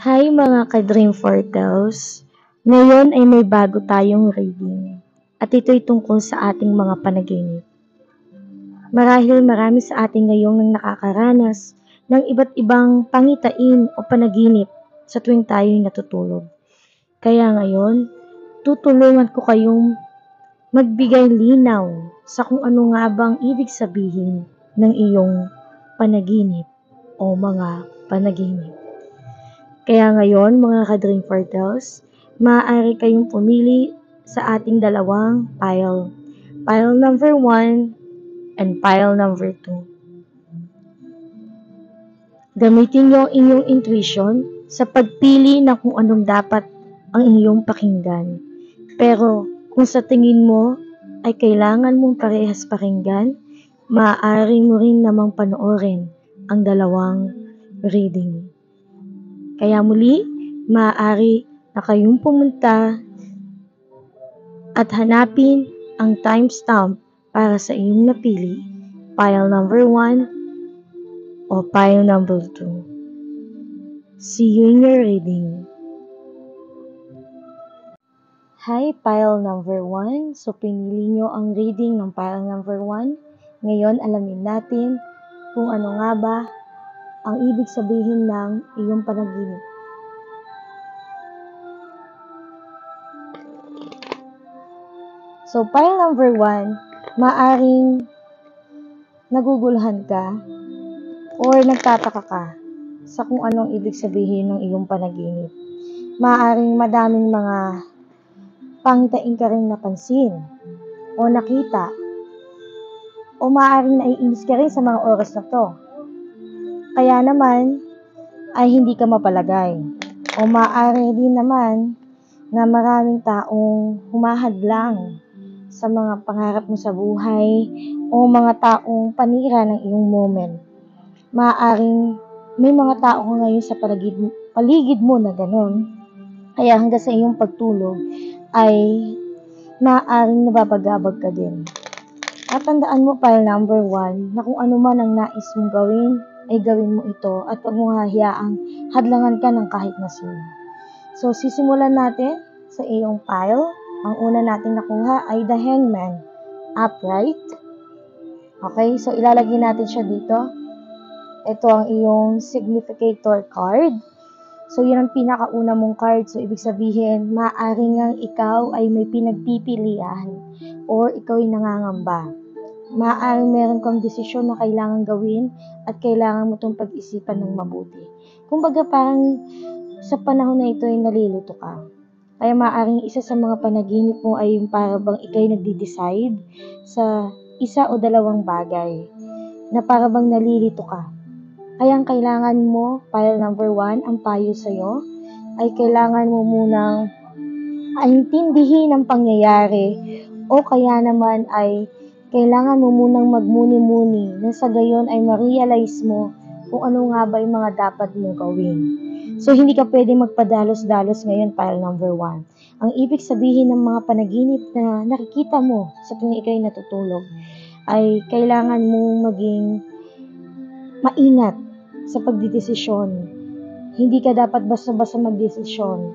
Hi mga ka-Dream Portals! Ngayon ay may bago tayong reading at ito'y tungkol sa ating mga panaginip. Marahil marami sa atin ngayong nang nakakaranas ng iba't ibang pangitain o panaginip sa tuwing tayo'y natutulog. Kaya ngayon, tutulungan ko kayong magbigay linaw sa kung ano nga bang ibig sabihin ng iyong panaginip o mga panaginip. Kaya ngayon, mga ka-Dream Portals, maaari kayong pumili sa ating dalawang pile. Pile number 1 and pile number 2. Gamitin niyo ang inyong intuition sa pagpili ng kung anong dapat ang inyong pakinggan. Pero kung sa tingin mo ay kailangan mong parehas pakinggan, maaari mo rin namang panoorin ang dalawang reading. Kaya muli, maaari na kayong pumunta at hanapin ang timestamp para sa iyong napili, pile number 1 o pile number 2. See you in your reading. Hi, pile number 1. So, pinili nyo ang reading ng pile number 1. Ngayon, alamin natin kung ano nga ba ang ibig sabihin ng iyong panaginip. So, pile number 1, maaring naguguluhan ka or nagtataka ka sa kung anong ibig sabihin ng iyong panaginip. Maaring madaming mga pangitain ka rin napansin o nakita o maaring naiinis ka rin sa mga oras na to. Kaya naman ay hindi ka mapalagay. O maaari din naman na maraming taong humahadlang sa mga pangarap mo sa buhay o mga taong panira ng iyong moment. Maaaring may mga tao ngayon sa paligid mo na gano'n. Kaya hanggang sa iyong pagtulog ay maaaring nababagabag ka din. At tandaan mo, pile number 1, na kung ano man ang nais mong gawin, ay gawin mo ito at huwag mong hahayaang hadlangan ka ng kahit na sino. So, sisimulan natin sa iyong pile. Ang una natin nakuha ay the Hangman, upright. Okay, so ilalagay natin siya dito. Ito ang iyong significator card. So, yun ang pinakauna mong card. So, ibig sabihin, maaaring nga ikaw ay may pinagpipilian or ikaw ay nangangamba. Maaaring meron kang desisyon na kailangan gawin at kailangan mo itong pag-isipan ng mabuti. Kumbaga parang sa panahon na ito ay nalilito ka. Kaya maaaring isa sa mga panaginip mo ay yung para bang ikay nagde-decide sa isa o dalawang bagay na para bang nalilito ka. Kaya ang kailangan mo, pile number 1, ang payo sa'yo, ay kailangan mo munang intindihin ang pangyayari o kaya naman ay kailangan mo munang magmuni-muni na sa gayon ay ma-realize mo kung ano nga ba yung mga dapat mong gawin. So, hindi ka pwede magpadalos-dalos ngayon, pile number 1. Ang ibig sabihin ng mga panaginip na nakikita mo sa tuwing ikay natutulog ay kailangan mong maging maingat sa pagdidesisyon. Hindi ka dapat basta-basta magdesisyon.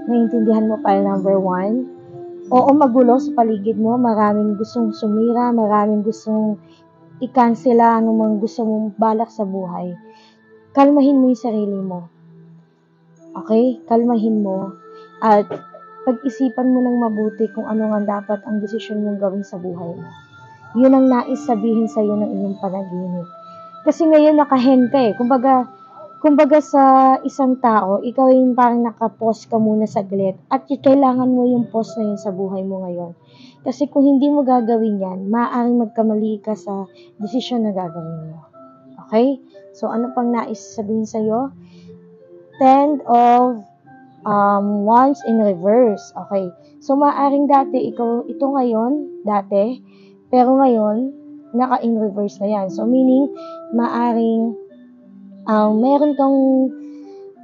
Naiintindihan mo, pile number 1? Oo, magulo sa paligid mo. Maraming gustong sumira, maraming gustong i-cancela anumang gusto mong balak sa buhay. Kalmahin mo yung sarili mo. Okay? Kalmahin mo. At pag-isipan mo ng mabuti kung ano nga dapat ang desisyon mong gawin sa buhay mo. Yun ang nais sabihin sa'yo ng iyong panaginip. Kasi ngayon nakahen ka eh. Kumbaga sa isang tao, ikaw yung parang nakapost ka muna saglit at kailangan mo yung post na yun sa buhay mo ngayon. Kasi kung hindi mo gagawin yan, maaaring magkamali ka sa desisyon na gagawin mo. Okay? So, ano pang nais sabihin sa'yo? 10 of wands in reverse. Okay. So, maaaring dati, ito ngayon, pero ngayon, naka-in reverse na yan. So, meaning, maaaring meron kang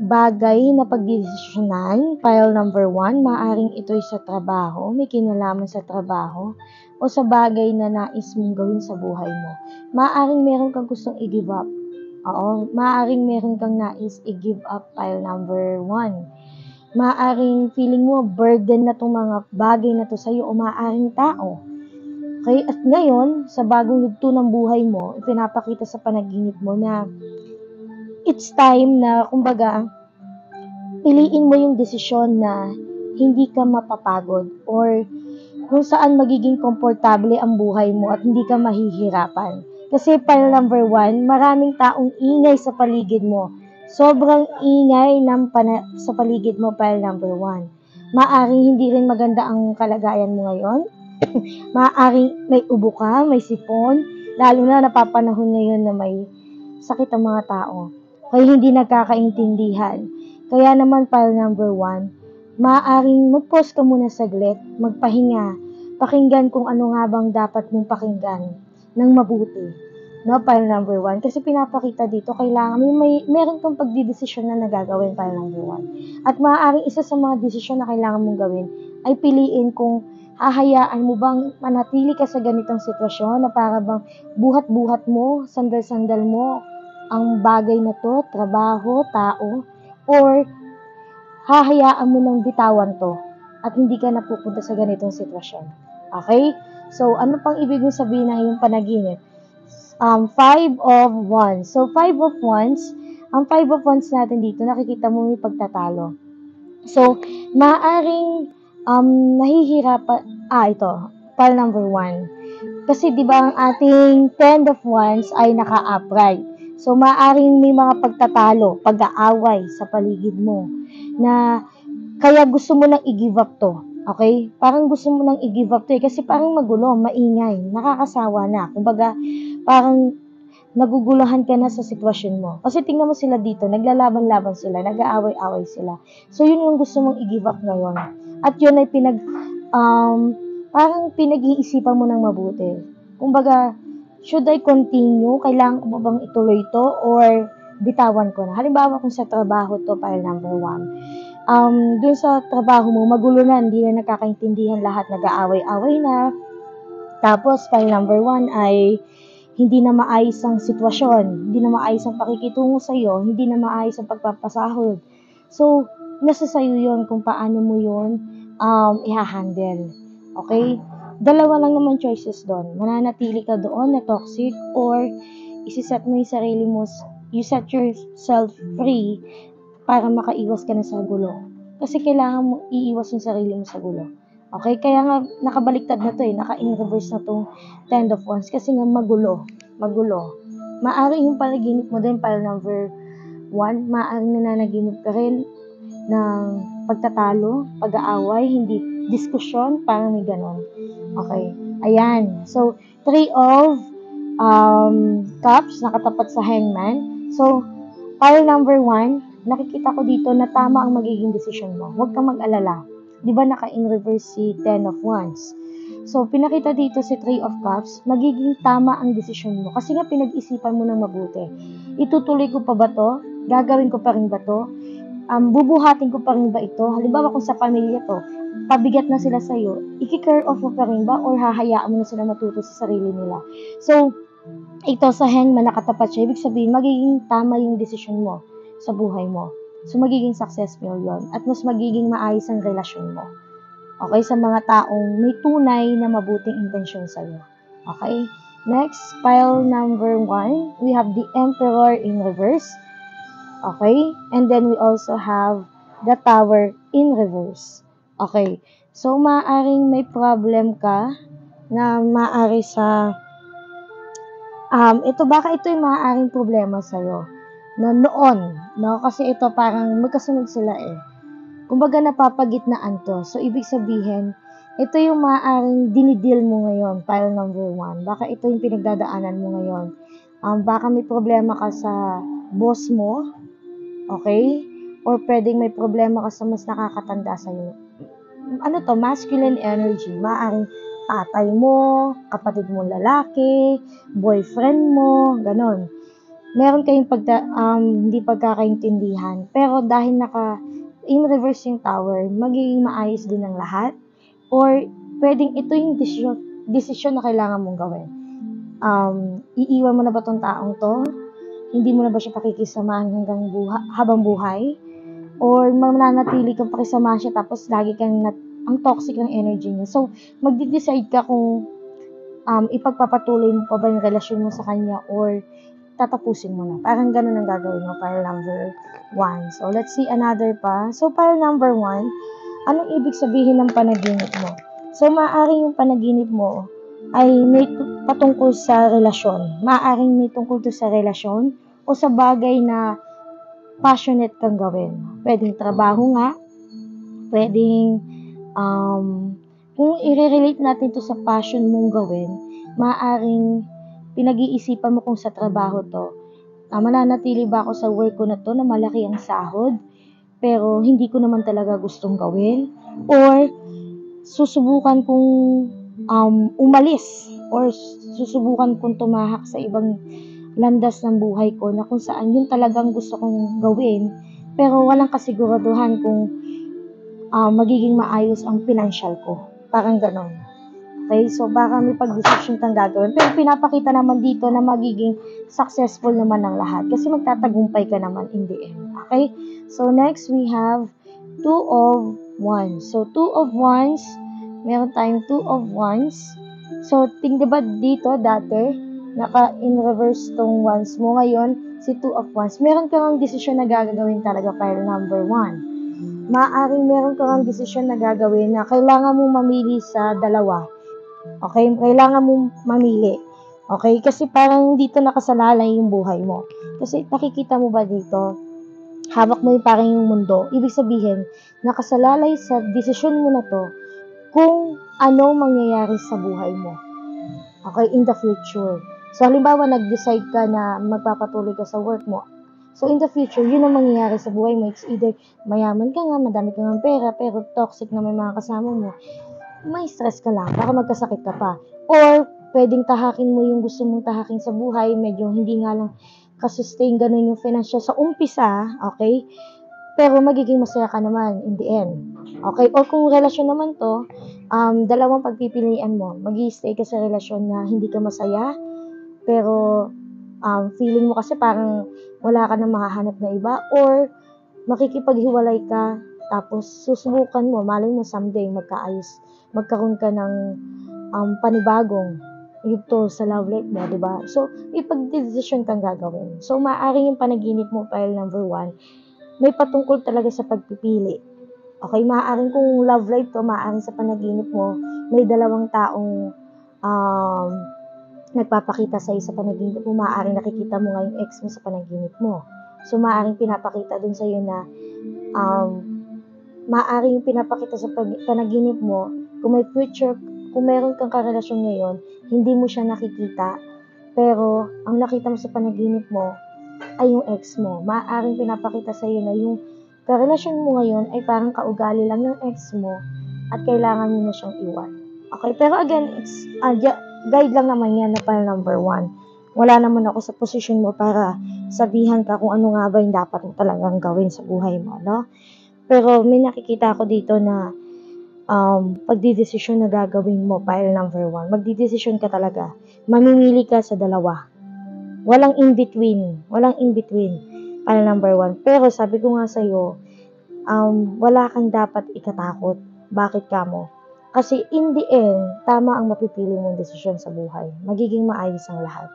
bagay na pagdidesisyonan, pile number 1, maaaring ito'y sa trabaho, may kinalaman sa trabaho, o sa bagay na nais mong gawin sa buhay mo. Maaaring meron kang gustong i-give up. Oo, maaaring meron kang nais i-give up pile number 1. Maaaring feeling mo burden na 'tong mga bagay na 'to sa'yo o maaaring tao. Okay, at ngayon, sa bagong yugto ng buhay mo, ipinapakita sa panaginip mo na it's time na, kumbaga, piliin mo yung desisyon na hindi ka mapapagod or kung saan magiging komportable ang buhay mo at hindi ka mahihirapan. Kasi pile number 1, maraming taong ingay sa paligid mo. Sobrang ingay sa paligid mo, pile number 1. Maaring hindi rin maganda ang kalagayan mo ngayon. Maaring may ubo ka, may sipon, lalo na napapanahon ngayon na may sakit ang mga tao. Kaya hindi nagkakaintindihan. Kaya naman, pile number 1, maaaring mag-pause ka muna saglit, magpahinga, pakinggan kung ano nga bang dapat mong pakinggan ng mabuti. No, pile number 1. Kasi pinapakita dito, kailangan meron kang pagdidesisyon na nagagawin, pile number 1. At maaaring isa sa mga desisyon na kailangan mong gawin ay piliin kung hahayaan mo bang manatili ka sa ganitong sitwasyon na para bang buhat-buhat mo, sandal-sandal mo ang bagay na to, trabaho, tao, or hahayaan mo nang bitawan to at hindi ka napupunta sa ganitong sitwasyon. Okay? So, ano pang ibig mong sabihin ng iyong panaginip? 5 of Wands. So, 5 of Wands, ang 5 of Wands natin dito, nakikita mo may pagtatalo. So, maaring nahihirapan, ito, pile number 1. Kasi di ba ang ating 10 of Wands ay naka-upright. So, maaring may mga pagtatalo, pag-aaway sa paligid mo na kaya gusto mo nang i-give up to. Okay? Parang gusto mo nang i-give up to kasi parang magulo, maingay, nakakasawa na. Kumbaga, parang naguguluhan ka na sa sitwasyon mo. Kasi tingnan mo sila dito, naglalaban-laban sila, nag-aaway-away sila. So, yun yung gusto mong i-give up ngayon. At yun ay parang pinag-iisipan mo ng mabuti. Kumbaga, should I continue? Kailangan ko ba bang ituloy to? Or bitawan ko na? Halimbawa kung sa trabaho to, pile number 1. Dun sa trabaho mo, magulo na, hindi na nakakaintindihan lahat, nag-aaway-away na. Tapos, file number 1 ay hindi na maayos ang sitwasyon, hindi na maayos ang pakikitungo sa'yo, hindi na maayos ang pagpapasahod. So, nasa sa'yo yun kung paano mo yun i-handle. Okay? Dalawa lang naman choices doon. Mananatili ka doon na toxic or isiset mo yung sarili mo, you set yourself free para makaiwas ka na sa gulo. Kasi kailangan mo iiwas yung sarili mo sa gulo. Okay? Kaya nga, nakabaliktad na to naka-in-reverse na tong 10 of Wands kasi nga magulo. Maaring yung panaginip mo din, pile number 1, maaring nananaginip ka rin ng pagtatalo, pag-aaway, hindi diskusyon, parang may ganon. Okay? Ayan. So, 3 of Cups, nakatapat sa Hangman. So, pile number 1, nakikita ko dito na tama ang magiging desisyon mo. Huwag kang mag-alala. Di ba naka-in-reverse si 10 of Wands? So, pinakita dito si 3 of Cups, magiging tama ang desisyon mo. Kasi nga pinag-isipan mo ng mabuti. Itutuloy ko pa ba to? Gagawin ko pa rin ba to? Bubuhatin ko pa rin ba ito? Halimbawa kung sa pamilya to, pabigat na sila sa'yo, i-care off mo pa rin ba or hahayaan mo na sila matuto sa sarili nila? So, ito sa Hangman nakatapat siya, ibig sabihin magiging tama yung desisyon mo sa buhay mo. So, magiging successful yon at mas magiging maayos ang relasyon mo. Okay? Sa mga taong may tunay na mabuting intensyon sa'yo. Okay? Next, pile number 1, we have the Emperor in reverse. Okay? And then we also have the Tower in reverse. Okay? So, maaaring may problem ka na maaari sa baka ito yung maaaring problema sa'yo na noon, no? Kasi ito parang magkasunod sila Kumbaga napapagitnaan to. So, ibig sabihin, ito yung maaaring dinidil mo ngayon, pile number 1. Baka ito yung pinagdadaanan mo ngayon. Baka may problema ka sa boss mo, okay? Or pwedeng may problema ka sa mas nakakatanda sa'yo. Masculine energy. Maaaring tatay mo, kapatid mo lalaki, boyfriend mo, ganon. Meron kayong hindi pagkakaintindihan. Pero dahil in-reverse yung Tower, magiging maayos din ang lahat. Or, pwedeng ito yung desisyon na kailangan mong gawin. Iiwan mo na ba tong taong to? Hindi mo na ba siya pakikisamahan hanggang habang buhay? Or mananatili kang pakisamahan siya tapos lagi kang ang toxic ng energy niya. So, magde-decide ka kung ipagpapatuloy mo pa ba yung relasyon mo sa kanya or tatapusin mo na. Parang ganun ang gagawin mo, pile number 1. So, let's see another pa. So, pile number 1, anong ibig sabihin ng panaginip mo? So, maaaring yung panaginip mo ay may patungkol sa relasyon. Maaaring may tungkol to sa relasyon o sa bagay na passionate kang gawin. Pwedeng trabaho nga, pwedeng kung i-relate natin to sa passion mong gawin, maaaring pinag-iisipan mo kung sa trabaho to. Mananatili ba ako sa work ko na to na malaki ang sahod, pero hindi ko naman talaga gustong gawin? Or susubukan kong umalis or susubukan kong tumahak sa ibang landas ng buhay ko na kung saan yun talagang gusto kong gawin, pero walang kasiguraduhan kung magiging maayos ang financial ko. Parang ganon. Okay, so baka may pag-decision kang gagawin. Pero pinapakita naman dito na magiging successful naman ang lahat. Kasi magtatagumpay ka naman in the end. Okay, so next we have 2 of Wands. So 2 of Wands, meron tayong 2 of Wands. So, diba dito dati, in reverse tong Wands mo. Ngayon, si 2 of Wands. Meron kang desisyon na gagawin talaga, pile number 1. Maaring meron kang desisyon na gagawin na kailangan mong mamili sa dalawa. Okay? Kailangan mong mamili. Okay? Kasi parang dito nakasalalay yung buhay mo. Kasi nakikita mo ba dito, hawak mo yung parang yung mundo. Ibig sabihin, nakasalalay sa desisyon mo na to kung ano mangyayari sa buhay mo. Okay? In the future. So, halimbawa, nag-decide ka na magpapatuloy ka sa work mo. So, in the future, yun ang mangyayari sa buhay mo. It's either mayaman ka nga, madami ka nga pera, pero toxic na may mga kasama mo. May stress ka lang, baka magkasakit ka pa. Or, pwedeng tahakin mo yung gusto mong tahakin sa buhay, medyo hindi nga lang kasustain ganun yung financial sa umpisa, okay? Pero magiging masaya ka naman in the end. Okay? O kung relasyon naman to, dalawang pagpipilian mo. Mag-i-stay ka sa relasyon na hindi ka masaya, pero feeling mo kasi parang wala ka na makahanap na iba, or makikipaghiwalay ka, tapos susubukan mo, malay mo someday magkaroon ka ng panibagong yugto sa love life mo, diba? So, ipag-decision kang gagawin. So, maaaring yung panaginip mo, pile number 1, may patungkol talaga sa pagpipili. Okay, maaaring kung love life to, maaaring sa panaginip mo, may dalawang taong nagpapakita sa sa panaginip mo, maaaring nakikita mo nga yung ex mo sa panaginip mo. So, maaaring pinapakita dun sa iyo na maaaring pinapakita sa panaginip mo kung may future, kung meron kang karelasyon ngayon, hindi mo siya nakikita, pero ang nakita mo sa panaginip mo ay yung ex mo. Maaaring pinapakita sa iyo na yung karelasyon mo ngayon ay parang kaugali lang ng ex mo at kailangan mo na siyang iwan. Okay, pero again, it's guide lang naman yan na pile number 1. Wala naman ako sa posisyon mo para sabihan ka kung ano nga ba yung dapat mo talagang gawin sa buhay mo, no? Pero may nakikita ako dito na pagdidesisyon na gagawin mo, pile number 1. Magdidesisyon ka talaga. Mamimili ka sa dalawa. Walang in-between. Walang in-between. Pile number 1. Pero sabi ko nga sa'yo, wala kang dapat ikatakot. Bakit ka mo? Kasi in the end, tama ang mapipili mong desisyon sa buhay. Magiging maayos ang lahat.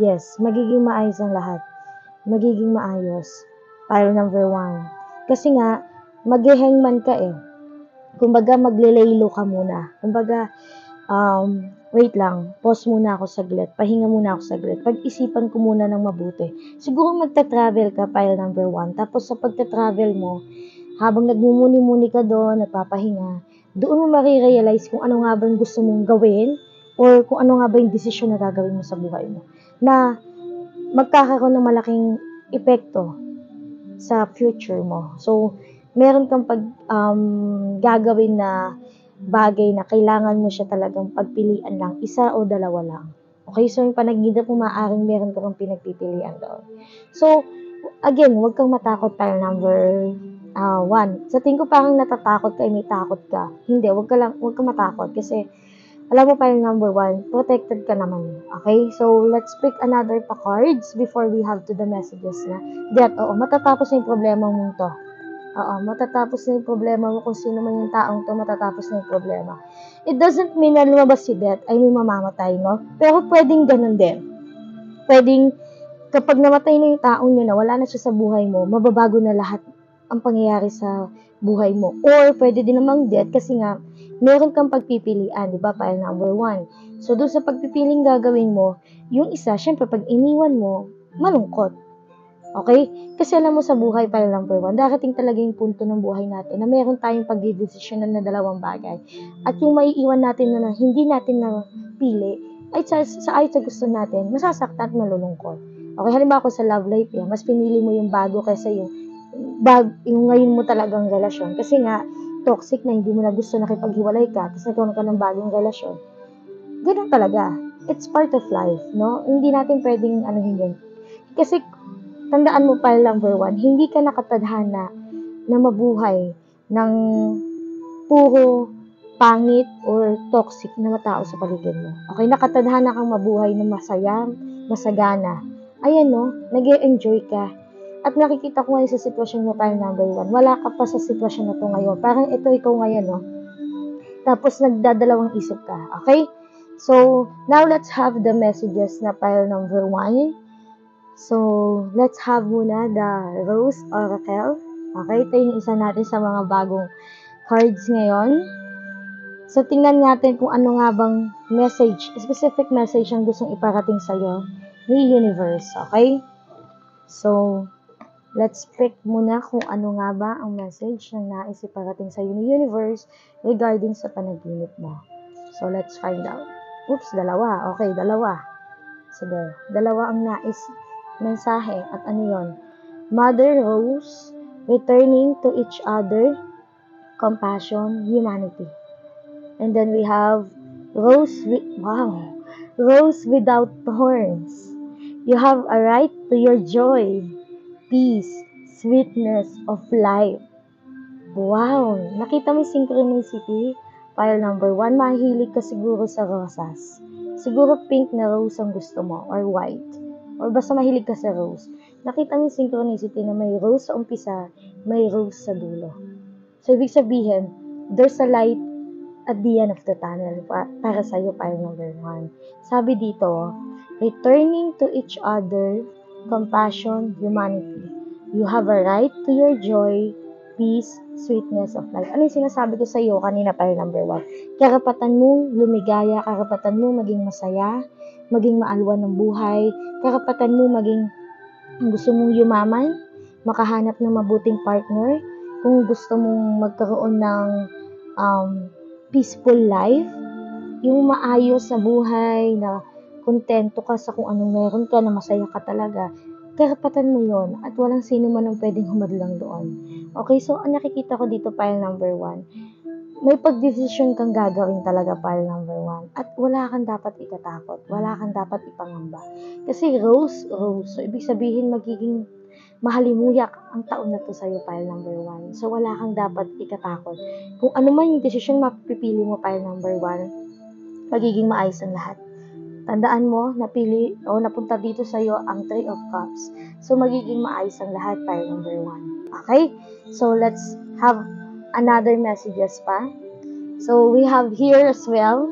Yes, magiging maayos ang lahat. Magiging maayos. Pile number 1. Kasi nga, mag-hangman ka eh. Kumbaga, magle-laylo ka muna. Kumbaga, wait lang, pause muna ako saglit. Pahinga muna ako saglit. Pag-isipan ko muna ng mabuti. Siguro magta-travel ka, pile number 1. Tapos sa pagta-travel mo, habang nagmumuni-muni ka doon, nagpapahinga, doon mo marirealize kung ano nga ba yung gusto mong gawin or kung ano nga ba yung desisyon na gagawin mo sa buhay mo. Na magkakaroon ng malaking epekto sa future mo. So, meron kang gagawin na bagay na kailangan mo siya talagang pagpilian lang, isa o dalawa lang. Okay, so yung panaginip mo, maaaring meron kang pinagpipilian doon. So, again, huwag kang matakot, pile number 1. Sa tingin ko parang natatakot ka, may takot ka. Hindi, huwag kang matakot kasi Alam mo pa yung number 1, protected ka naman. Okay? So, let's pick another pa cards before we have to the messages na. Death, oo, matatapos na yung problema mo to. Oo, matatapos na yung problema mo kung sino man yung taong to, matatapos na yung problema. It doesn't mean na lumabas si Death ay may mamamatay, no? Pero pwedeng ganun din. Pwedeng, kapag namatay na yung taong yun na wala na siya sa buhay mo, mababago na lahat ang pangyayari sa buhay mo. Or, pwede din namang Death kasi nga, meron kang pagpipilian, di ba? Pile number 1. So, doon sa pagpipiling gagawin mo, yung isa, syempre, pag iniwan mo, malungkot. Okay? Kasi alam mo sa buhay, pile number 1, darating talaga yung punto ng buhay natin na meron tayong pagdidesisyonan na dalawang bagay. At yung maiiwan natin na hindi natin na pili, ay sa gusto natin, masasaktan at malulungkot. Okay, halimbawa ko sa love life, mas pinili mo yung bago kaysa yung ngayon mo talagang relasyon. Kasi nga, toxic na hindi mo na gusto nakipaghiwalay ka, tapos nagkaroon ka ng bagong relasyon. Ganun talaga. It's part of life, no? Hindi natin pwedeng yun. Kasi, tandaan mo pile number 1, hindi ka nakatadhana na mabuhay ng puro pangit or toxic na tao sa paligid mo. Okay, nakatadhana kang mabuhay na masaya, masagana. Ayan, no? Nag-e-enjoy ka. At nakikita ko ngayon sa sitwasyon mo pile number 1, wala ka pa sa sitwasyon na to ngayon. Parang ito ikaw ngayon, no? Tapos nagdadalawang isip ka. Okay? So, now let's have the messages na pile number 1. So, let's have muna the Rose Oracle. Okay? Ito yung isa natin sa mga bagong cards ngayon. So, tingnan natin kung ano nga bang message, specific message ang gustong iparating sa'yo ni Universe. Okay? So, let's pick muna kung ano nga ba ang message na nais iparating sa'yo ni Universe regarding sa panaginip mo. So, let's find out. Oops, dalawa. Okay, dalawa. Sige, dalawa ang nais mensahe. At ano yon? Mother Rose, returning to each other, compassion, humanity. And then we have Rose without thorns. You have a right to your joy, peace, sweetness of life. Wow! Nakita mo yung synchronicity? Pile number 1, mahilig ka siguro sa rosas. Siguro pink na rose ang gusto mo, or white. Or basta mahilig ka sa rose. Nakita mo yung synchronicity na may rose sa umpisa, may rose sa dulo. So, ibig sabihin, there's a light at the end of the tunnel para sa'yo, pile number 1. Sabi dito, returning to each other, compassion, humanity. You have a right to your joy, peace, sweetness of life. Ano yung sinasabi ko sa iyo kanina, pile number 1? Karapatan mo lumigaya, karapatan mo maging masaya, maging maalwan ng buhay, karapatan mo maging gusto mong yumaman, makahanap ng mabuting partner, kung gusto mong magkaroon ng peaceful life, yung maayos na buhay, na kontento ka sa kung anong meron ka, na masaya ka talaga, karapatan mo yon at walang sino man ang pwedeng humadlang doon. Okay, so ang nakikita ko dito, pile number 1, may pagdesisyon kang gagawin talaga, pile number 1, at wala kang dapat ikatakot, wala kang dapat ipangamba. Kasi rose, so ibig sabihin magiging mahalimuyak ang taon na to sa'yo, pile number 1. So, wala kang dapat ikatakot. Kung ano man yung desisyon mapipili mo, pile number 1, magiging maayos ang lahat. Tandaan mo, napunta dito sa'yo ang 3 of Cups. So, magiging maayos ang lahat, pile number 1. Okay? So, let's have another messages pa. So, we have here as well,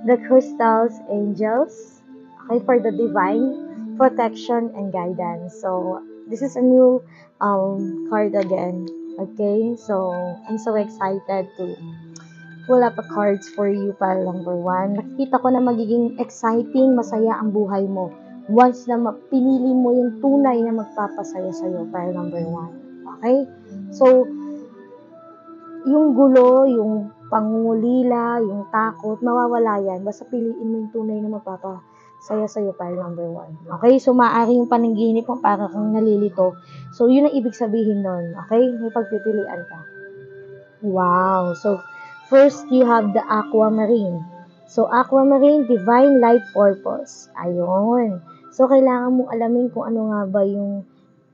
the crystals, angels, okay, for the divine protection and guidance. So, this is a new card again. Okay, so I'm so excited to pull up a cards for you, pile number 1. Nakikita ko na magiging exciting, masaya ang buhay mo once na pinili mo yung tunay na magpapasaya sa'yo, pile number 1. Okay? So, yung gulo, yung pangungulila, yung takot, mawawala yan. Basta piliin mo yung tunay na magpapasaya sa'yo, pile number 1. Okay? So, maaaring yung panaginip mo para kang nalilito. So, yun ang ibig sabihin nun. Okay? May pagpipilian ka. Wow! So, first, you have the aquamarine. So, aquamarine, divine life purpose. Ayun. So, kailangan mo alamin kung ano nga ba yung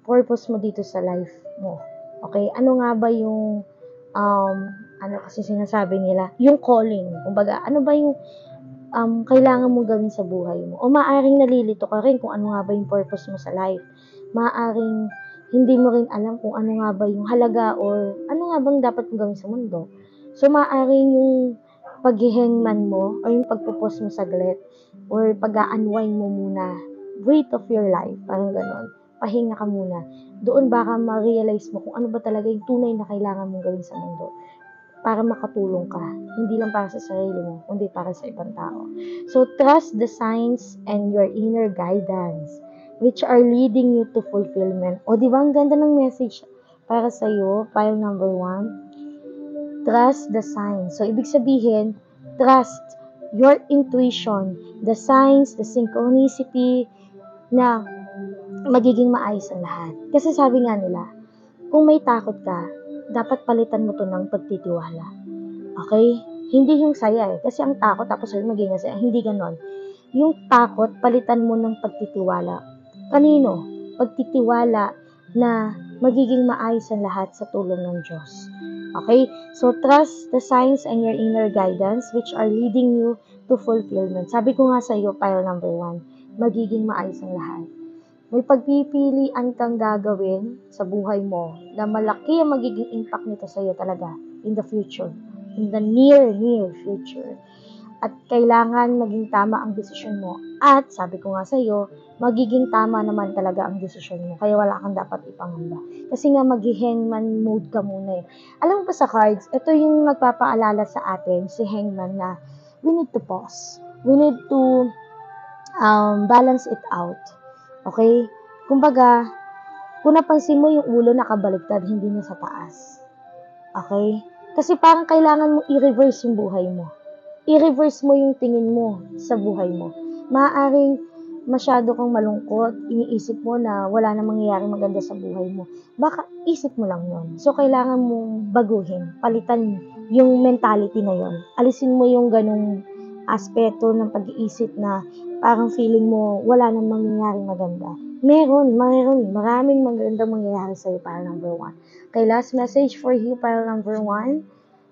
purpose mo dito sa life mo. Okay? Ano nga ba yung ano kasi sinasabi nila, yung calling. Kumbaga, ano ba yung kailangan mo gawin sa buhay mo. O maaaring nalilito ka rin kung ano nga ba yung purpose mo sa life. Maaaring hindi mo rin alam kung ano nga ba yung halaga or ano nga bang dapat mo gawin sa mundo. So, maaaring yung pag-hangman mo or yung pagpupos mo saglit or pag-a-unwind mo muna, breathe of your life, parang ganon. Pahinga ka muna. Doon baka ma-realize mo kung ano ba talaga yung tunay na kailangan mong gawin sa mundo para makatulong ka. Hindi lang para sa sarili mo, kundi para sa ibang tao. So, trust the signs and your inner guidance which are leading you to fulfillment. O, di ba ang ganda ng message para sa'yo? File number 1. Trust the signs. So, ibig sabihin, trust your intuition, the signs, the synchronicity na magiging maayos ang lahat. Kasi sabi nga nila, kung may takot ka, dapat palitan mo to ng pagtitiwala. Okay? Hindi yung saya Kasi ang takot, tapos magiging saya. Hindi ganon. Yung takot, palitan mo ng pagtitiwala. Kanino? Pagtitiwala na magiging maayos ang lahat sa tulong ng Diyos. Okay? So, trust the signs and your inner guidance which are leading you to fulfillment. Sabi ko nga sa iyo, file number 1, magiging maayos ang lahat. May pagpipilian kang gagawin sa buhay mo na malaki ang magiging impact nito sa iyo talaga in the future, in the near future. At kailangan maging tama ang desisyon mo. At sabi ko nga sa iyo, magiging tama naman talaga ang desisyon mo. Kaya wala kang dapat ipangamba. Kasi nga mag-hangman mode ka muna Alam mo pa sa cards, ito yung nagpapaalala sa atin, si hangman, na we need to pause. We need to balance it out. Okay? Kumbaga, kung napansin mo yung ulo nakabaliktad, hindi na sa taas. Okay? Kasi parang kailangan mo i-reverse yung buhay mo. I-reverse mo yung tingin mo sa buhay mo. Maaaring masyado kang malungkot, iniisip mo na wala na mangyayaring maganda sa buhay mo. Baka isip mo lang yon. So, kailangan mong baguhin, palitan yung mentality na yon. Alisin mo yung ganung aspeto ng pag-iisip na parang feeling mo wala nang mangyayaring maganda. Meron, maraming magandang mangyayari sa'yo, para number 1. Okay, last message for you, para number 1.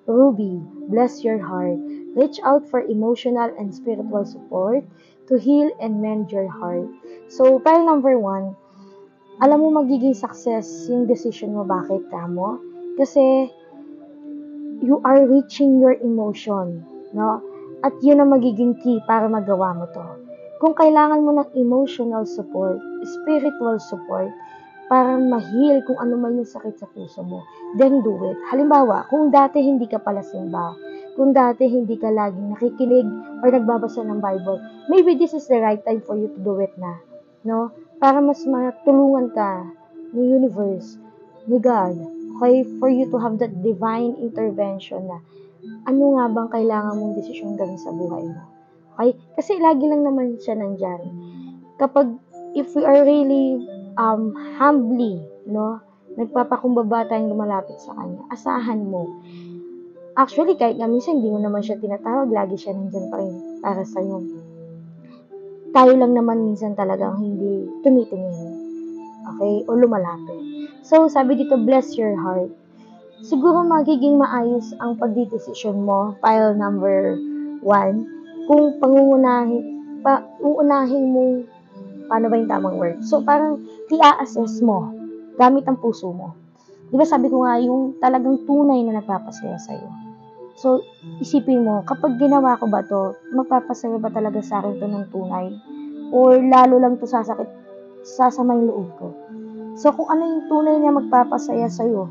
Ruby, bless your heart. Reach out for emotional and spiritual support to heal and mend your heart. So, para number 1, alam mo magiging success yung decision mo. Bakit mo? Kasi you are reaching your emotion, no? At yun ang magiging key para magawa mo to. Kung kailangan mo ng emotional support, spiritual support, para ma-heal kung ano man yung sakit sa puso mo, then do it. Halimbawa, kung dati hindi ka pala simba, kung dati hindi ka laging nakikinig or nagbabasa ng Bible, maybe this is the right time for you to do it na. No? Para mas matulungan ka ni universe, ni God, okay? For you to have that divine intervention na ano nga bang kailangan mong desisyon gawin sa buhay mo. Okay? Kasi lagi lang naman siya nandyan. Kapag, if we are really humbly, no, nagpapakumbaba tayong lumalapit sa Kanya, asahan mo. Actually, kahit nga minsan hindi mo naman siya tinatawag, lagi siya nandyan pa rin para sa'yo. Tayo lang naman minsan talagang hindi tumitingin. Okay? O lumalapit. So, sabi dito, bless your heart. Siguro magiging maayos ang pagdidesisyon mo, file number 1, kung uunahin mo, paano ba yung tamang word? So, parang i-assess mo gamit ang puso mo. Di ba sabi ko nga, yung talagang tunay na nagpapasaya sa'yo. So, isipin mo, kapag ginawa ko ba to, magpapasaya ba talaga sa akin to ng tunay? Or lalo lang to sasama yung loob ko? So, kung ano yung tunay na magpapasaya sa'yo,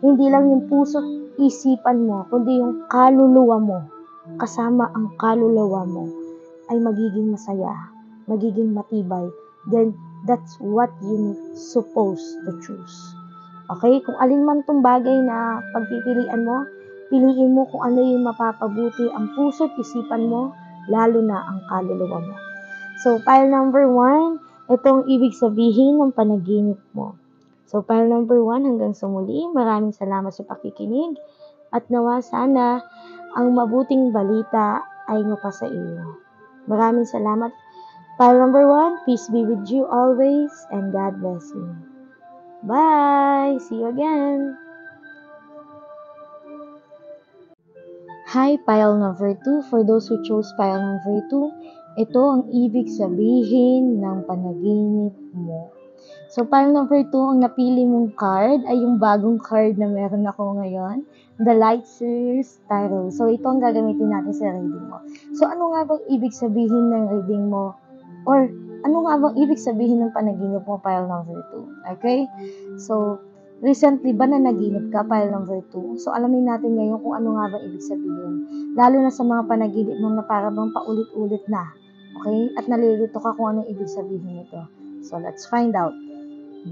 hindi lang yung puso't isipan mo, kundi yung kaluluwa mo, kasama ang kaluluwa mo, ay magiging masaya, magiging matibay, then that's what you supposed to choose. Okay? Kung alin man tong bagay na pagpipilian mo, piliin mo kung ano yung mapapabuti ang puso't isipan mo, lalo na ang kaluluwa mo. So, file number 1, itong ibig sabihin ng panaginip mo. So, file number 1, hanggang sa muli, maraming salamat sa pakikinig at nawa sana ang mabuting balita ay mapasa iyo. Maraming salamat. File number 1, peace be with you always and God bless you. Bye! See you again! Hi, pile number 2. For those who chose pile number 2, ito ang ibig sabihin ng panaginip mo. So, pile number 2, ang napili mong card ay yung bagong card na meron ako ngayon, the Light Series Tarot. So, ito ang gagamitin natin sa reading mo. So, ano nga bang ibig sabihin ng reading mo? Or, ano nga bang ibig sabihin ng panaginip mo, pile number 2? Okay? So, recently ba na naginip ka, pile number 2? So, alamin natin ngayon kung ano nga bang ibig sabihin. Lalo na sa mga panaginip mo na para bang paulit-ulit na. Okay? At nalilito ka kung anong ibig sabihin nito. So, let's find out.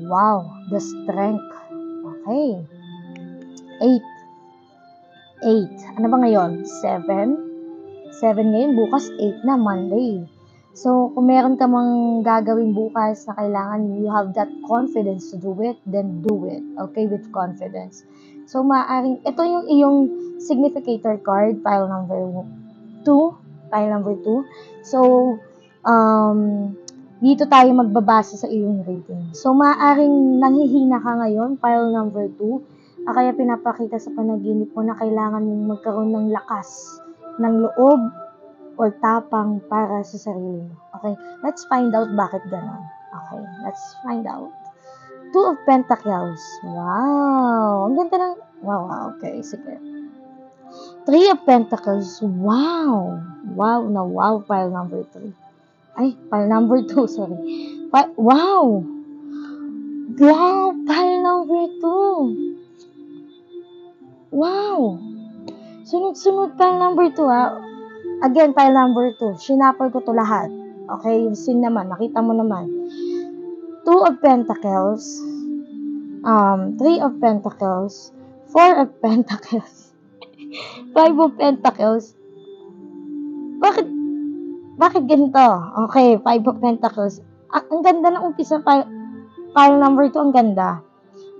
Wow, the strength. Okay. 8. 8. Ano ba ngayon? 7. 7 ngayon, bukas 8 na, Monday. So, kung meron ka mang gagawin bukas na kailangan you have that confidence to do it, then do it. Okay, with confidence. So, maaaring, ito yung iyong significator card, pile number 2. Pile number 2. So, dito tayo magbabasa sa iyong rating. So, maaaring nanghihina ka ngayon, pile number 2, kaya pinapakita sa panaginip mo na kailangan mong magkaroon ng lakas, ng loob, or tapang para sa sarili mo. Okay? Let's find out bakit ganon. Okay? Let's find out. 2 of Pentacles. Wow! Ang ganda ng... Wow, okay. Sige. 3 of Pentacles. Wow! Wow na wow, pile number 3. Ay, pile number 2, sorry. Wow! Wow, pile number 2. Wow! Sunod-sunod pile number 2, ha. Again, pile number 2. Shinapol ko to lahat. Okay, yung scene naman, nakita mo naman. 2 of Pentacles. 3 of Pentacles. 4 of Pentacles. 5 of Pentacles. Bakit ganito? Okay, 5 of Pentacles. Ang ganda ng umpisa, pile number 2, ang ganda.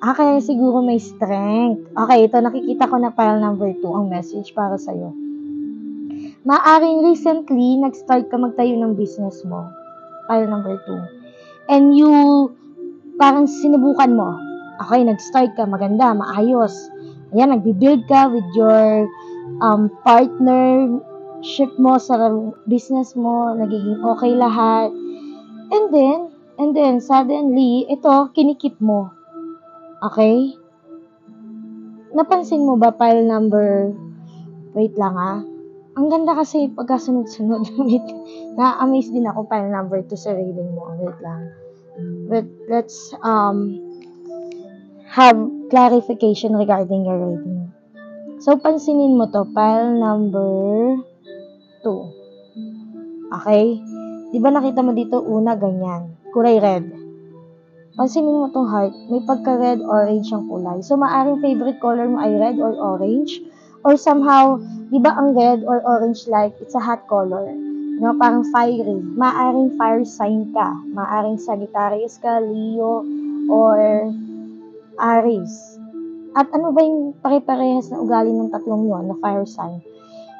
Kaya siguro may strength. Okay, ito, nakikita ko na pile number 2, ang message para sa'yo. Maaring recently, nag-start ka magtayo ng business mo. Pile number 2. And you, parang sinubukan mo. Okay, nag-start ka, maganda, maayos. Ayan, nagbi-build ka with your partnership mo sa business mo, nagiging okay lahat. And then, suddenly, ito, kinikip mo. Okay? Napansin mo ba pile number, wait lang ang ganda kasi pagkasunod-sunod. Na-amaze din ako pile number 2 sa reading mo. Wait lang. Let's have clarification regarding your reading. So, pansinin mo to, pile number 2. Okay? Diba nakita mo dito, una, ganyan. Kulay red. Pansinin mo tong heart, may pagka-red, orange ang kulay. So, maaring favorite color mo ay red or orange. Or somehow, diba ang red or orange like, it's a hot color. No, parang fiery. Maaring fire sign ka. Maaring Sagittarius ka, Leo, or Aries. At ano ba yung pare-parehas na ugali ng tatlong yon na fire sign?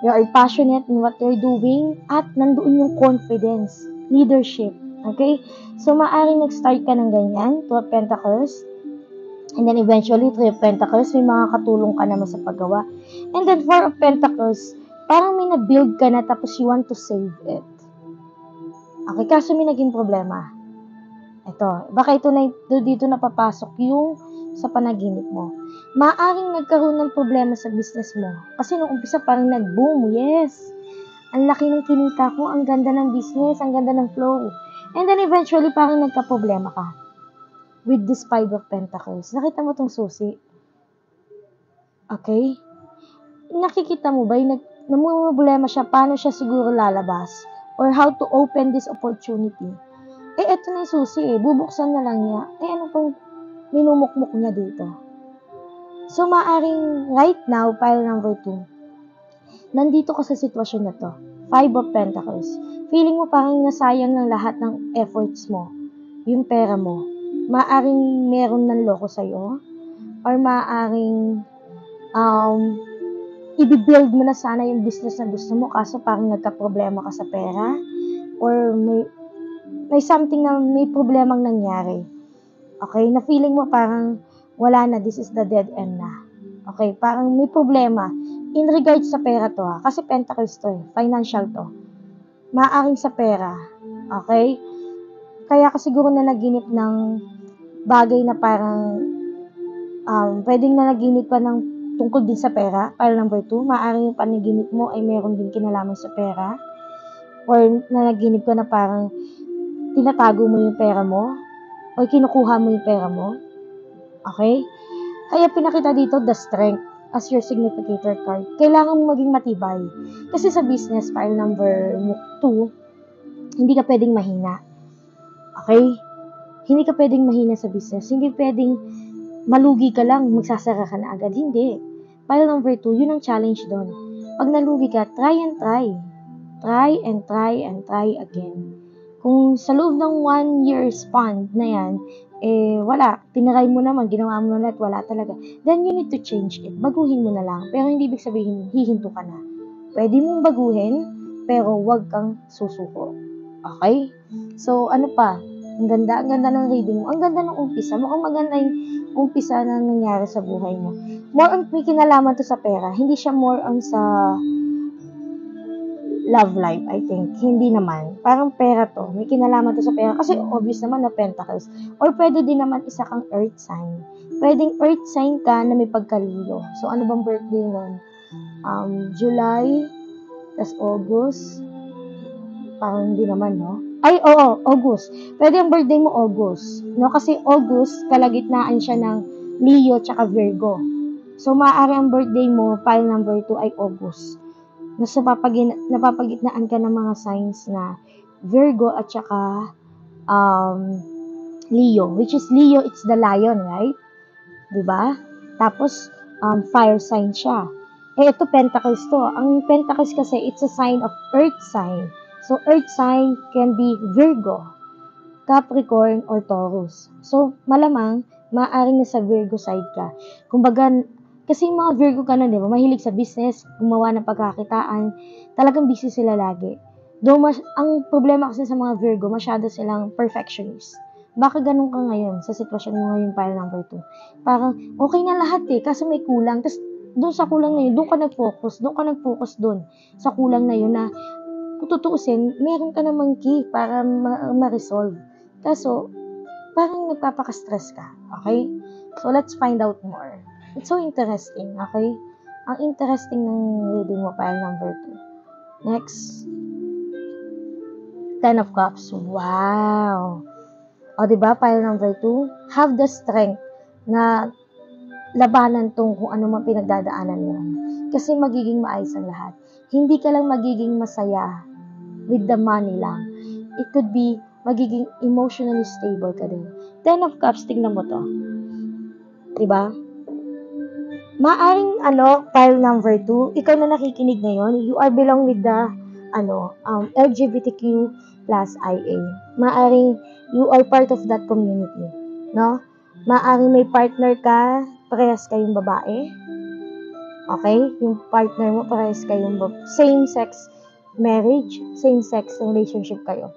You are passionate in what you're doing at nandoon yung confidence, leadership. Okay? So, maaaring nag-start ka ng ganyan, 2 of Pentacles. And then eventually, 3 of Pentacles, may mga katulong ka naman sa paggawa. And then 4 of Pentacles, parang may na-build ka na tapos you want to save it. Okay, kaso may naging problema. Ito, baka dito napapasok yung sa panaginip mo. Maaring nagkaroon ng problema sa business mo. Kasi nung umpisa parang nag-boom, yes. Ang laki ng kinita ko, ang ganda ng business, ang ganda ng flow. And then eventually parang nagka-problema ka. With this 5 of Pentacles. Nakita mo tong susi? Okay? Nakikita mo ba yung namumroblema siya, paano siya siguro lalabas? Or how to open this opportunity? Eto na yung susi bubuksan na lang niya. Ano pong minumukmuk niya dito? So, maaring right now, pile number 2, nandito ka sa sitwasyon na to. 5 of Pentacles. Feeling mo parang nasayang ng lahat ng efforts mo. Yung pera mo. Maaring meron ng loko sa'yo. Or maaring i-build mo na sana yung business na gusto mo kaso parang nagka-problema ka sa pera. Or may something na may problemang nangyari. Okay? Na feeling mo parang wala na, this is the dead end na. Okay? Parang may problema. in regards sa pera to kasi pentacles to financial to. Maaaring sa pera, okay? Kaya ka siguro na naginip ng bagay na parang pwedeng na naginip ka ng tungkol din sa pera, pile number 2, maaaring yung panaginip mo ay meron din kinalaman sa pera, or nanaginip ka na parang tinatago mo yung pera mo, o kinukuha mo yung pera mo, okay? Kaya pinakita dito the strength as your significator card. Kailangan mo maging matibay. Kasi sa business, pile number 2, hindi ka pwedeng mahina. Okay? Hindi ka pwedeng mahina sa business. Hindi pwedeng malugi ka lang, magsasara ka na agad. Hindi. Pile number 2, yun ang challenge doon. Pag nalugi ka, try and try. Try and try and try again. Kung sa loob ng 1 year span na yan, wala, tinaray mo naman, ginawa mo na lahat, wala talaga, then you need to change it. Baguhin mo na lang. Pero hindi ibig sabihin, hihinto ka na. Pwede mong baguhin, pero wag kang susuko. Okay? So, ano pa? Ang ganda ng reading mo. Ang ganda ng umpisa. Mukhang maganda yung umpisa na nangyari sa buhay mo. More on, may kinalaman to sa pera. Hindi siya more on sa love life, I think. Hindi naman. Parang pera to. May kinalaman to sa pera. Kasi obvious naman na pentacles. Or pwede din naman isa kang earth sign. Pwedeng earth sign ka na may pagkalilo. So, ano bang birthday nun? July, tas August. Parang hindi naman, no? Ay, oo, August. Pwede ang birthday mo August. No? Kasi August, kalagitnaan siya ng Leo tsaka Virgo. So, maaari ang birthday mo, pile number 2 ay August. Nasa napapagitnaan ka ng mga signs na Virgo at saka Leo, which is Leo, it's the lion, right? Diba? Tapos, fire sign siya. Ito pentacles to. Ang pentacles kasi, it's a sign of earth sign. So, earth sign can be Virgo, Capricorn, or Taurus. So, malamang, maaaring nasa Virgo side ka. Kumbaga, kasi mga Virgo ka na, di ba? Mahilig sa business, gumawa ng pagkakitaan. Talagang busy sila lagi. Though, ang problema kasi sa mga Virgo, masyado silang perfectionist. Baka ganun ka ngayon sa sitwasyon mo ngayon, pile number 2. Parang, okay na lahat kaso may kulang. Tapos, doon sa kulang na yun, doon ka nag-focus doon. Sa kulang na yun na, kung tutuusin, meron ka namang key para ma-resolve. Kaso, parang nagpapaka-stress ka. Okay? So, let's find out more. It's so interesting, okay? Ang interesting ng reading mo, pile number 2. Next. 10 of Cups. Wow! O, diba, pile number 2? Have the strength na labanan tong kung ano man pinagdadaanan mo. Kasi magiging maayos ang lahat. Hindi ka lang magiging masaya with the money lang. It could be magiging emotionally stable ka din. 10 of Cups, tingnan mo to. Diba? Maaring, pile number 2, ikaw na nakikinig ngayon, you are belong with the, LGBTQ plus IA. Maaring, you are part of that community, no? Maaring may partner ka, parehas kayong babae. Okay? Yung partner mo, parehas kayong same-sex marriage, same-sex relationship kayo.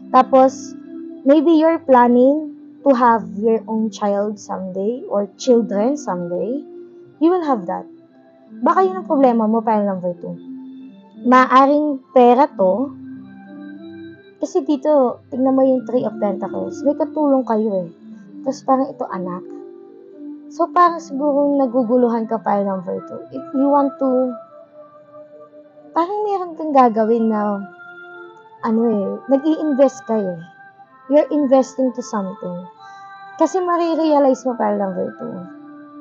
Tapos, maybe you're planning to have your own child someday, or children someday. You will have that. Baka yun ang problema mo, pile number 2. Maaring pera to, kasi dito, tignan mo yung 3 of Pentacles, may katulong kayo Tapos parang ito anak. So parang siguro naguguluhan ka, pile number 2. If you want to, parang meron kang gagawin na, nag-i-invest ka You're investing to something. Kasi marirealize mo, pile number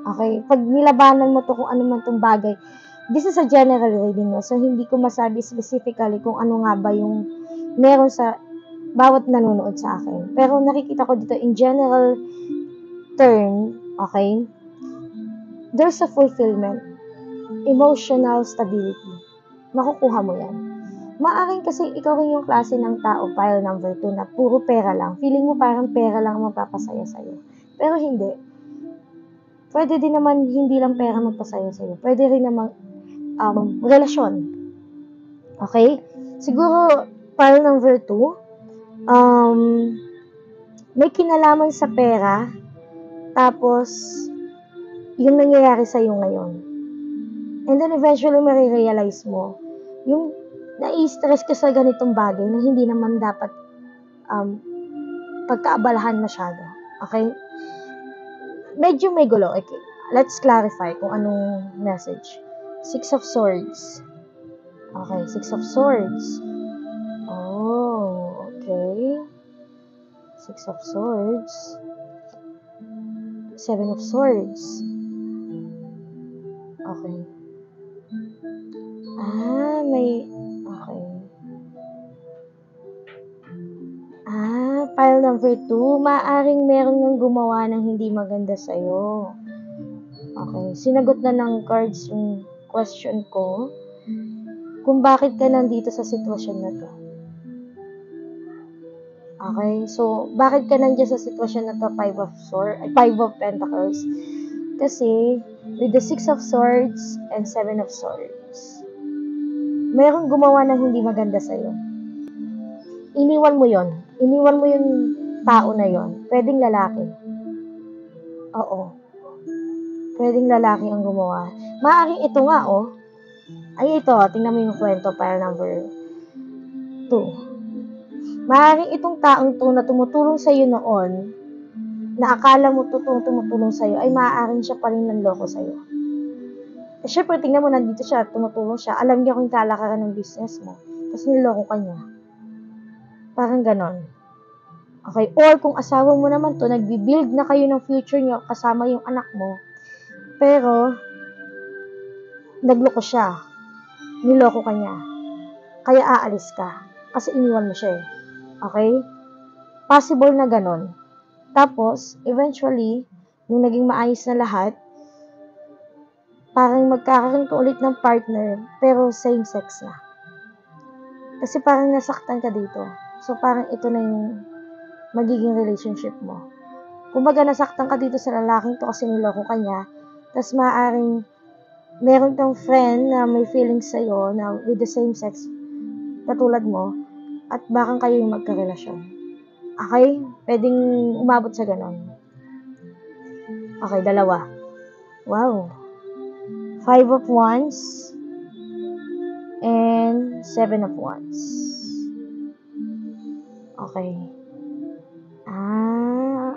2. Okay? Pag nilabanan mo to kung ano man tong bagay, this is a general reading, so hindi ko masabi specifically kung ano nga ba yung meron sa bawat nanonood sa akin. Pero nakikita ko dito in general term, okay? There's a fulfillment, emotional stability. Makukuha mo yan. Maaring kasi ikaw rin yung klase ng tao, pile number 2, na puro pera lang. Feeling mo parang pera lang magpapasaya sa'yo. Pero hindi. Pwede din naman hindi lang pera magpasaya sa'yo. Pwede rin naman relasyon. Okay? Siguro, pile number 2, may kinalaman sa pera, tapos, yung nangyayari sa'yo ngayon. And then eventually marirealize mo, yung nai-stress ka sa ganitong bagay na hindi naman dapat pagkaabalahan masyado. Okay? Medyo may gulo. Okay. Let's clarify kung anong message. Six of Swords. Okay, Six of Swords. Oh, okay. Six of Swords. Seven of Swords. Okay. May... Okay. Pile number 2. Maaring meron nang gumawa ng hindi maganda sa'yo. Okay. Sinagot na ng cards yung question ko kung bakit ka nandito sa sitwasyon na to. Okay? So, bakit ka nandiyan sa sitwasyon na to? Five of Pentacles. Kasi, with the Six of Swords and Seven of Swords, merong gumawa ng hindi maganda sa'yo. Iniwan mo yon. Iniwan mo yung tao na yon. Pwedeng lalaki. Oo. Pwedeng lalaki ang gumawa. Maaaring ito nga, Ay, ito. Tingnan mo yung kwento. Pile number 2. Maaaring itong taong to na tumutulong sa'yo noon, na akala mo tumutulong sa'yo, ay maaaring siya pa rin nanloko sa'yo. Eh, syempre, tingnan mo, nandito siya, tumutulong siya. Alam niya kung kalakaran ng business mo. Tapos niloko ka niya. Parang ganon. Okay? Or kung asawa mo naman to, nagbi-build na kayo ng future niyo kasama yung anak mo, pero nagloko siya. Niloko ka niya. Kaya aalis ka. Kasi iniwan mo siya. Okay? Possible na ganon. Tapos, eventually, nung naging maayos na lahat, parang magkakaroon ka ulit ng partner, pero same sex na. Kasi parang nasaktan ka dito. So, parang ito na yung magiging relationship mo. Kumbaga, nasaktan ka dito sa lalaking to kasi niloko ka niya, tapos maaaring meron kang friend na may feelings sa'yo na with the same sex, katulad mo, at bakang kayo yung magkarelasyon. Okay? Pwedeng umabot sa ganon. Okay, dalawa. Wow. Five of Wands and Seven of Wands. Okay.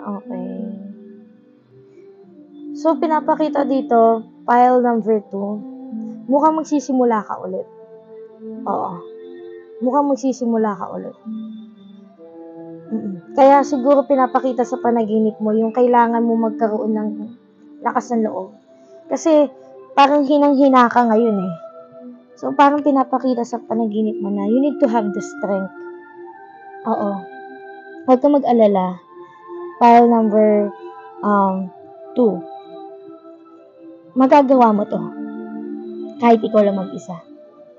Okay. So, pinapakita dito, pile number 2, mukhang magsisimula ka ulit. Oo. Mukhang magsisimula ka ulit. Kaya siguro pinapakita sa panaginip mo yung kailangan mo magkaroon ng lakas ng loob. Kasi parang hinang-hina ka ngayon eh. So parang pinapakita sa panaginip mo na you need to have the strength. Oo. Huwag ka mag-alala. Pile number 2. Magagawa mo to. Kahit ikaw lang mag-isa.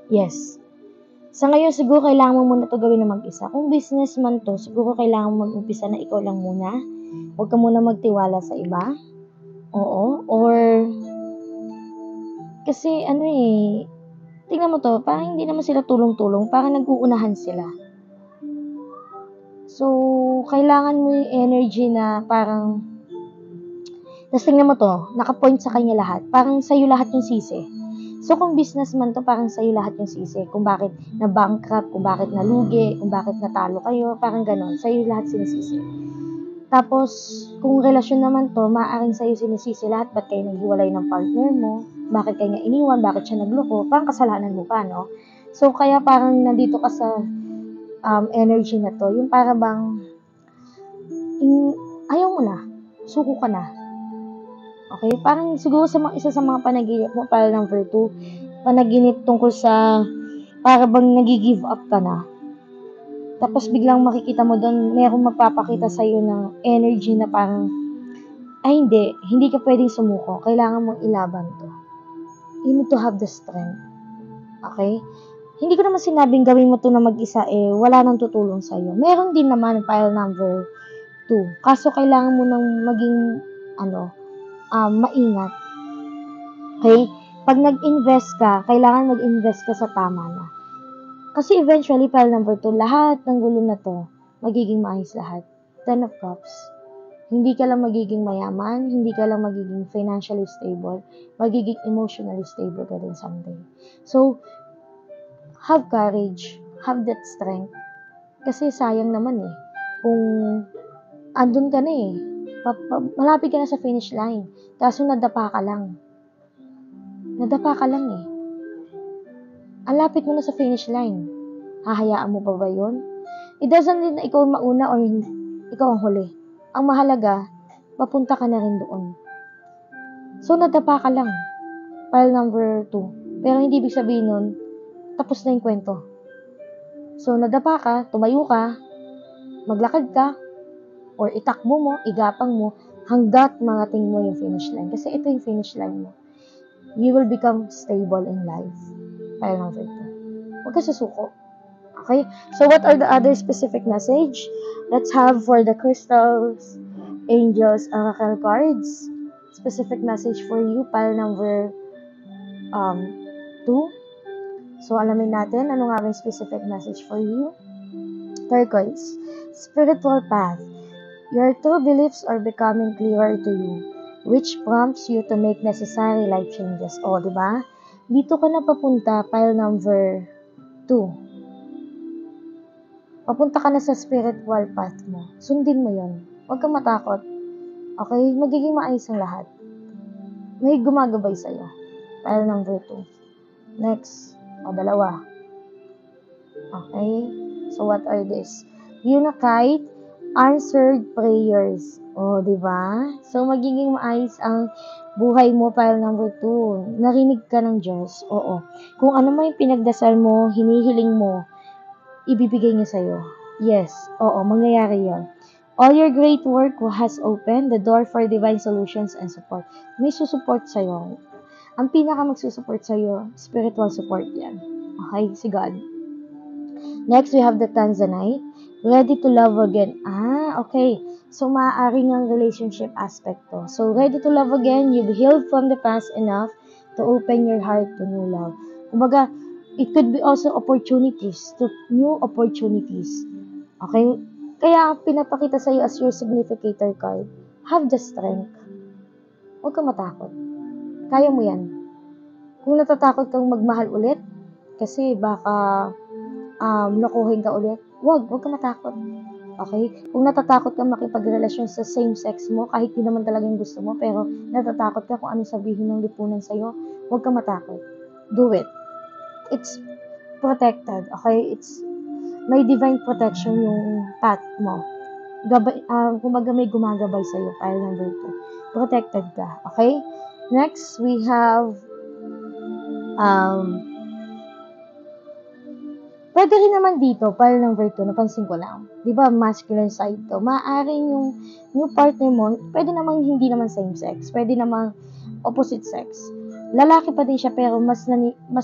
Yes. Sa ngayon, siguro kailangan mo muna ito gawin na mag-isa. Kung business man to, siguro kailangan mo mag-umpisa na ikaw lang muna. Huwag ka muna magtiwala sa iba. Oo. Or, kasi tingnan mo to, parang hindi naman sila tulong-tulong. Parang nag-uunahan sila. So, kailangan mo yung energy na parang, tapos tingnan mo to, naka-point sa kanya lahat. Parang sa'yo lahat yung sisi. So, kung businessman to, parang sa'yo lahat yung sisi. Kung bakit na-bankrupt, kung bakit nalugi, kung bakit natalo kayo, parang ganon. Sa'yo lahat sinisisi. Tapos, kung relasyon naman to, maaaring sa'yo sinisisi lahat. Ba't kayo naghiwalay ng partner mo? Bakit kayo nga iniwan? Bakit siya nagloko? Parang kasalanan mo pa, no? So, kaya parang nandito ka sa energy na to. Yung para bang, ayaw mo na. Suko ka na. Okay? Parang siguro isa sa mga panaginip mo, pile number 2, panaginip tungkol sa para bang nag-give up ka na. Tapos biglang makikita mo doon, merong magpapakita sa'yo ng energy na parang, ay hindi ka pwedeng sumuko. Kailangan mong ilaban to. You need to have the strength. Okay? Hindi ko naman sinabing gawin mo to na mag-isa wala nang tutulong sa'yo. Meron din naman pile number 2. Kaso kailangan mo nang maging, maingat. Okay? Pag nag-invest ka, kailangan mag-invest ka sa tama na. Kasi eventually, pile number 2, lahat ng gulo na to, magiging maayos lahat. 10 of Cups. Hindi ka lang magiging mayaman, hindi ka lang magiging financially stable, magiging emotionally stable ka din someday. So, have courage, have that strength. Kasi sayang naman kung andun ka na malapit ka na sa finish line, kaso nadapa ka lang. Nadapa ka lang Ang lapit mo na sa finish line. Hahayaan mo pa ba yun? It doesn't mean na ikaw ang mauna o ikaw ang huli. Ang mahalaga, mapunta ka na rin doon. So, nadapa ka lang. Pile number 2. Pero hindi ibig sabihin nun, tapos na yung kwento. So, nadapa ka, tumayo ka, maglakad ka, or itakbo mo, igapang mo, hanggat marating mo yung finish line. Kasi ito yung finish line mo. You will become stable in life. Pile number 2. Huwag ka susuko. Okay? So, what are the other specific message? Let's have for the crystals, angels, oracle cards. Specific message for you, pile number 2. So, alamin natin ano nga yung specific message for you. Turquoise, spiritual path. Your true beliefs are becoming clearer to you, which prompts you to make necessary life changes. O, diba? Dito ka na papunta, pile number 2. Papunta ka na sa spiritual path mo. Sundin mo yun. Huwag kang matakot. Okay? Magiging maayos ang lahat. May gumagabay sa'yo. Pile number 2. Next. Dalawa. Okay? So, what are this? Unakite, answered prayers. Diba? So, magiging maayos ang buhay mo, pile number 2. Narinig ka ng Diyos. Oo. Kung ano man yung pinagdasal mo, hinihiling mo, ibibigay niya sa'yo. Yes. Oo, mangyayari yon. All your great work has opened the door for divine solutions and support. May susupport sa'yo. Ang pinaka magsusupport sa'yo, spiritual support yan. Okay? Si God. Next, we have the Tanzanite. Ready to love again. Okay. So, maaaring ang relationship aspect to. So, ready to love again, you've healed from the past enough to open your heart to new love. Kumbaga, it could be also opportunities, to new opportunities. Okay? Kaya, pinapakita sa'yo as your significator card. Have the strength. Huwag kang matakot. Kaya mo yan. Kung natatakot kang magmahal ulit, kasi baka lokohin ka ulit, huwag kang matakot. Okay? Kung natatakot kang makipagrelasyon sa same sex mo, kahit di naman talagang gusto mo, pero natatakot ka kung anong sabihin ng lipunan sa'yo, huwag kang matakot. Do it. It's protected, okay? May divine protection yung path mo. Kumbaga may gumagabay sa'yo, pile number 2. Protected ka, okay? Next, we have pwede rin naman dito, pile number 2, napansin ko lang. Di ba, masculine side to. Maaaring yung partner mo, pwede namang hindi naman same sex. Pwede namang opposite sex. Lalaki pa din siya, pero mas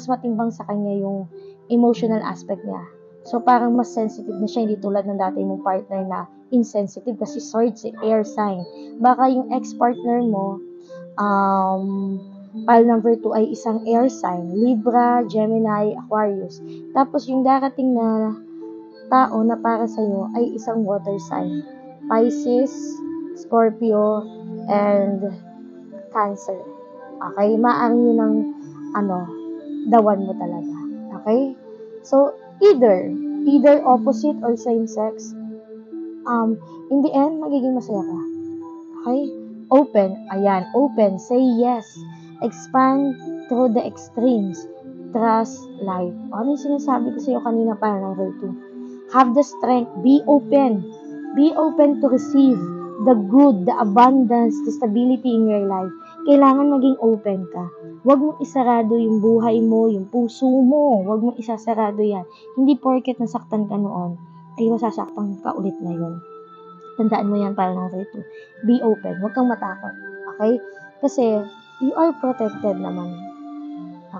matimbang sa kanya yung emotional aspect niya. So, parang mas sensitive na siya, hindi tulad ng dati mong partner na insensitive kasi swords, air sign. Baka yung ex-partner mo, pile number 2 ay isang air sign, Libra, Gemini, Aquarius. Tapos yung darating na tao na para sa'yo ay isang water sign, Pisces, Scorpio, and Cancer. Okay? Maaaring yun ang dawan mo talaga. Okay? So, either opposite or same sex, in the end, magiging masaya ka. Okay? Open. Ayan. Open. Say yes. Expand through the extremes. Trust life. Ano yung sinasabi ko sa'yo kanina para number 2? Have the strength. Be open. Be open to receive the good, the abundance, the stability in your life. Kailangan maging open ka. Huwag mong isarado yung buhay mo, yung puso mo. Huwag mong isasarado yan. Hindi porket nasaktan ka noon, ay masasaktan ka ulit ngayon. Tandaan mo yan para number 2. Be open. Huwag kang matakot. Okay? Kasi, you are protected naman.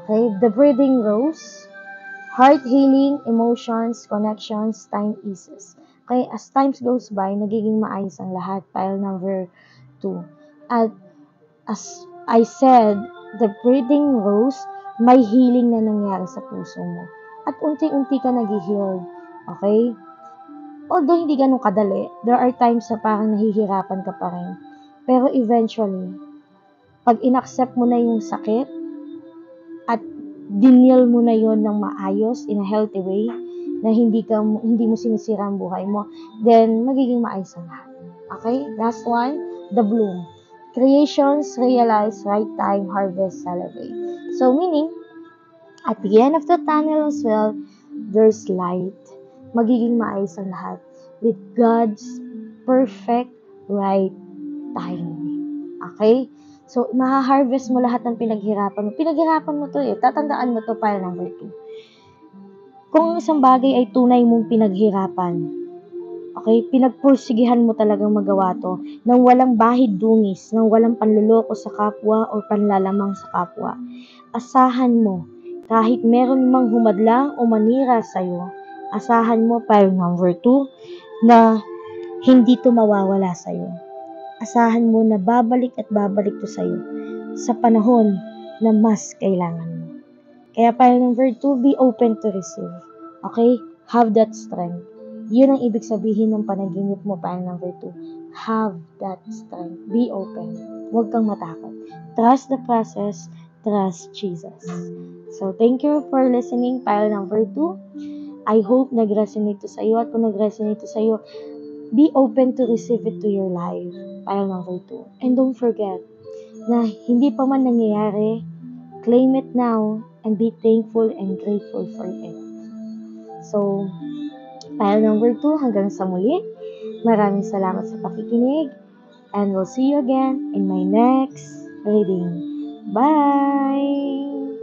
Okay? The breathing rose. Heart healing, emotions, connections, time eases. Okay? As times goes by, nagiging maayos ang lahat. Pile number 2. At as I said, the breathing rose, may healing na nangyari sa puso mo. At unti-unti ka nag-heal. Okay? Although hindi ganun kadali, there are times na parang nahihirapan ka pa rin. Pero eventually, pag inaccept mo na yung sakit at dinil mo na yon ng maayos in a healthy way, na hindi mo sinisira ang buhay mo, then magiging maayos ang lahat. Okay? Last one, the bloom. Creations, realize, right time, harvest, celebrate. So meaning, at the end of the tunnel as well, there's light. Magiging maayos ang lahat with God's perfect right time. Okay? So, maha-harvest mo lahat ng pinaghirapan mo. Pinaghirapan mo to eh. Tatandaan mo to para number 2. Kung isang bagay ay tunay mong pinaghirapan, okay, pinagpursigihan mo talagang magawa to nang walang bahid dungis, nang walang panluloko sa kapwa o panlalamang sa kapwa. Asahan mo, kahit meron mang humadlang o manira sa'yo, asahan mo para number 2 na hindi to mawawala sa'yo. Asahan mo na babalik at babalik to sa'yo sa panahon na mas kailangan mo. Kaya para number 2, be open to receive. Okay? Have that strength. Yun ang ibig sabihin ng panaginip mo para number 2. Have that strength. Be open. Huwag kang matakot. Trust the process. Trust Jesus. So, thank you for listening para number 2. I hope nag-resonate to sa'yo. At kung nag-resonate to sa'yo, be open to receive it to your life. File number 2. And don't forget na hindi pa man nangyayari, claim it now and be thankful and grateful for it. So, file number 2, hanggang sa muli. Maraming salamat sa pakikinig and we'll see you again in my next reading. Bye!